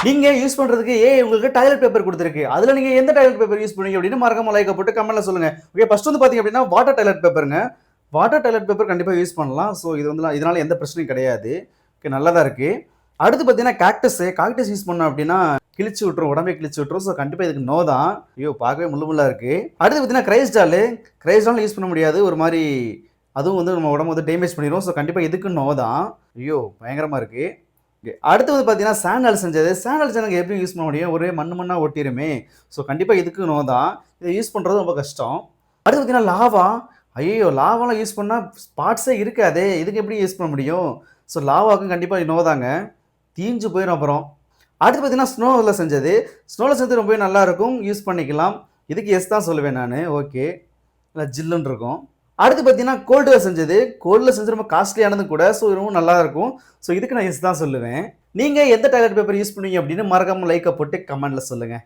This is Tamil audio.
நீங்க யூஸ் பண்றதுக்கு உங்களுக்கு டாய்லெட் பேப்பர் குடுத்திருக்கு. அதுல நீங்க எந்த டாய்லெட் பேப்பர் யூஸ் பண்ணுவீங்க அப்படின்னு மறக்காம லைக்க போட்டு கமெண்ட்ல சொல்லுங்க. ஓகே, ஃபர்ஸ்ட் வந்து பாத்தீங்க அப்படின்னா வாட்டர் டாய்லெட் பேப்பருங்க. வாட்டர் டாய்லெட் பேப்பர் கண்டிப்பா யூஸ் பண்ணலாம். ஸோ இது வந்து இதனால எந்த பிரச்சனையும் கிடையாது. ஓகே, நல்லா தான் இருக்கு. அடுத்து பாத்தீங்கன்னா காக்டஸ் யூஸ் பண்ணோம் அப்படின்னா கிழிச்சு விட்டுரும். உடம்பே கிழிச்சு விட்டுரும். ஸோ கண்டிப்பா இதுக்கு நோ தான். ஐயோ! பார்க்கவே முள்ளு முள்ளா இருக்கு. அடுத்து பாத்தீங்கன்னா கிரைஸ்டால் யூஸ் பண்ண முடியாது. ஒரு மாரி அதுவும் வந்து நம்ம உடம்ப வந்து டேமேஜ் பண்ணிரும். ஸோ கண்டிப்பா இதுக்கு நோ தான். ஐயோ! பயங்கரமா இருக்கு. ஓகே. அடுத்து வந்து பார்த்தீங்கன்னா, சாண்டல் செஞ்சது. சாண்டல் எனக்கு எப்படி யூஸ் பண்ண முடியும்? ஒரே மண்ணு மண்ணா ஒட்டிருமே. ஸோ கண்டிப்பா இதுக்கு நோ தான். இத யூஸ் பண்றது ரொம்ப கஷ்டம். அடுத்து பார்த்தீங்கன்னா, லாவா. ஐய்யயோ! லாவாலாம் யூஸ் பண்ணா பார்ட்ஸே இருக்காதே. இதுக்கு எப்படி யூஸ் பண்ண முடியும்? ஸோ லாவாக்கும் கண்டிப்பா நோ தாங்க. தீஞ்சு போயிரும் அப்புறம். அடுத்து பார்த்தீங்கன்னா, ஸ்னோல செஞ்சது. ஸ்னோல செஞ்சது ரொம்பவே நல்லா இருக்கும். யூஸ் பண்ணிக்கலாம். இதுக்கு எஸ் தான் சொல்லுவேன் நானு. ஓகே. நல்லா ஜில்லுன்னு இருக்கும். அடுத்து பார்த்தீங்கன்னா, கோல்டுல செஞ்சது. கோல்டுல செஞ்சது ரொம்ப காஸ்ட்லியானதும் கூட. ஸோ இதுவும் நல்லா இருக்கும். ஸோ இதுக்கு நான் எஸ் தான் சொல்லுவேன். நீங்க எந்த டாய்லெட் பேப்பர் யூஸ் பண்ணுவீங்க அப்படின்னு மறக்காம லைக்க போட்டு கமெண்ட்ல சொல்லுங்க.